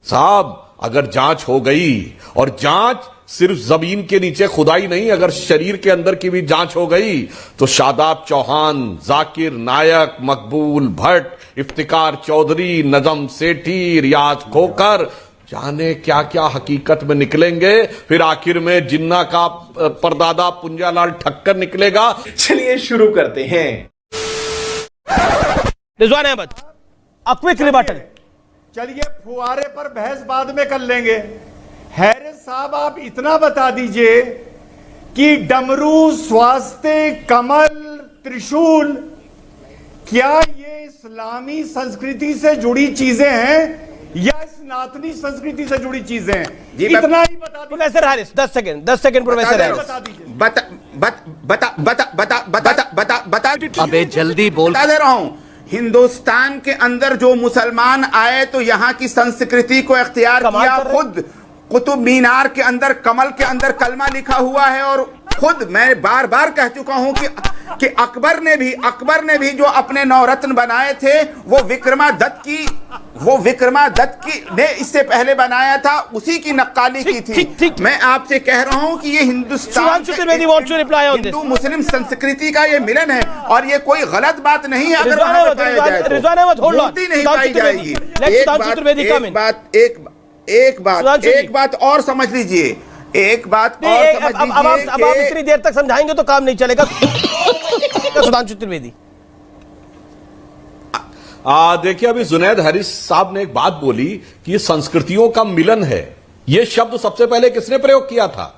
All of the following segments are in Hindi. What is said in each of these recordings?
साहब अगर जांच हो गई, और जांच सिर्फ जमीन के नीचे खुदाई नहीं, अगर शरीर के अंदर की भी जांच हो गई, तो शादाब चौहान, जाकिर नायक, मकबूल भट्ट, इफ्तिकार चौधरी, नजम सेठी, रियाज खोकर, जाने क्या क्या हकीकत में निकलेंगे। फिर आखिर में जिन्ना का परदादा पुंजालाल ठक्कर निकलेगा। चलिए शुरू करते हैं। Rizwan Ahmed, quick rebuttal. चलिए फुहारे पर बहस बाद में कर लेंगे। हैरिस साहब आप इतना बता दीजिए कि डमरू, स्वास्तिक, कमल, त्रिशूल, क्या ये इस्लामी संस्कृति से जुड़ी चीजें हैं या सनातनी संस्कृति से जुड़ी चीजें हैं? इतना ही बता दीजिए। Professor Harris 10 second professor Harris बता दीजिए। बता अबे जल्दी बोल। बता दे रहा हूं, हिंदुस्तान के अंदर जो मुसलमान आए तो यहाँ की संस्कृति को इख्तियार किया। खुद कुतुब मीनार के अंदर कमल के अंदर कलमा लिखा हुआ है, और खुद मैं बार बार कह चुका हूं कि अकबर ने भी जो अपने नवरत्न बनाए थे वो विक्रमादित्य की ने इससे पहले बनाया था, उसी की नक्काली की थी। मैं आपसे कह रहा हूं कि ये हिंदुस्तान हिंदू मुस्लिम संस्कृति का ये मिलन है, और ये कोई गलत बात नहीं है। अगर वहां बताया जाए तो गलती नहीं पाई जाएगी। एक बात और समझ लीजिए, अब आप इतनी देर तक समझाएंगे तो काम नहीं चलेगा। सुधांशु त्रिवेदी, देखिए अभी जुनैद हैरिस साहब ने एक बात बोली कि ये संस्कृतियों का मिलन है। ये शब्द सबसे पहले किसने प्रयोग किया था?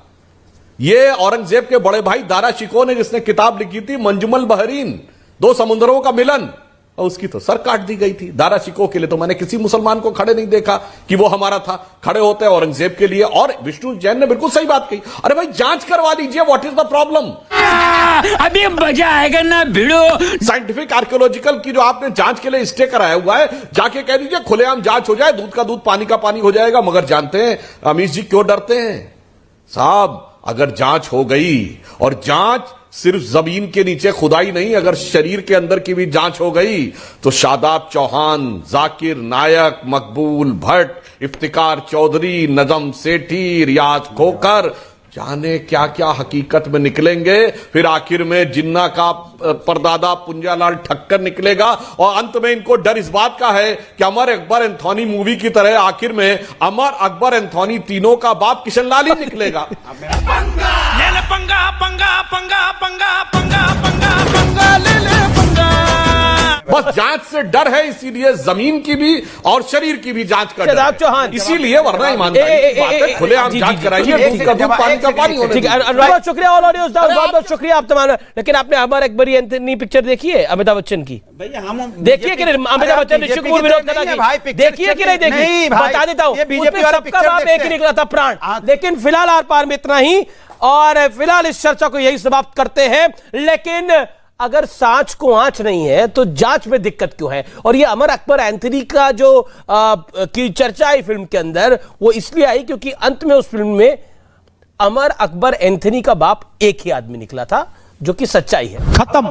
ये औरंगजेब के बड़े भाई दारा शिकोह ने, जिसने किताब लिखी थी मंजुमल बहरीन, दो समुद्रों का मिलन, और उसकी तो सर काट दी गई थी। दारा शिकोह के लिए तो मैंने किसी मुसलमान को खड़े नहीं देखा कि वो हमारा था। खड़े होते हैं औरंगजेब के लिए। और विष्णु जैन ने बिल्कुल सही बात कही, अरे भाई जांच करवा लीजिए, व्हाट इज द प्रॉब्लम? अभी मजा आएगा ना भिड़ो। साइंटिफिक आर्कियोलॉजिकल की जो आपने जांच के लिए स्टे कराया हुआ है, जाके कह दीजिए खुलेआम जांच हो जाए, दूध का दूध पानी का पानी हो जाएगा। मगर जानते हैं अमीश जी क्यों डरते हैं? साहब अगर जांच हो गई, और जांच सिर्फ जमीन के नीचे खुदाई नहीं, अगर शरीर के अंदर की भी जांच हो गई, तो शादाब चौहान, जाकिर नायक, मकबूल भट्ट, इफ्तिकार चौधरी, नजम सेठी, रियाज खोकर, जाने क्या क्या हकीकत में निकलेंगे। फिर आखिर में जिन्ना का परदादा पुंजालाल ठक्कर निकलेगा। और अंत में इनको डर इस बात का है कि अमर अकबर एंथोनी मूवी की तरह आखिर में अमर अकबर एंथोनी तीनों का बाप किशनलाल ही निकलेगा। बस जांच से डर है, इसीलिए जमीन की भी और शरीर की भी जांच कर शादाब चौहान, इसीलिए, वरना ईमानदारी खुलेआम जांच कराइए, दूध का दूध पानी का पानी होने। बहुत शुक्रिया ऑल ऑडियंस, बहुत शुक्रिया आप तमाम। लेकिन आपने अमर अकबर एंथोनी पिक्चर देखी है अमिताभ बच्चन की? देखिए कि नहीं? अमिताभ बच्चन ऋषि कपूर विनोद खन्ना की देखिए कि नहीं देखी? बता देता हूँ, सबका बाप एक ही निकला था, प्राण। लेकिन फिलहाल आर पार में इतना ही, और फिलहाल इस चर्चा को यही समाप्त करते हैं। लेकिन अगर सांच को आंच नहीं है तो जांच में दिक्कत क्यों है? और ये अमर अकबर एंथोनी का जो की चर्चा आई फिल्म के अंदर, वो इसलिए आई क्योंकि अंत में उस फिल्म में अमर अकबर एंथोनी का बाप एक ही आदमी निकला था, जो कि सच्चाई है। खत्म।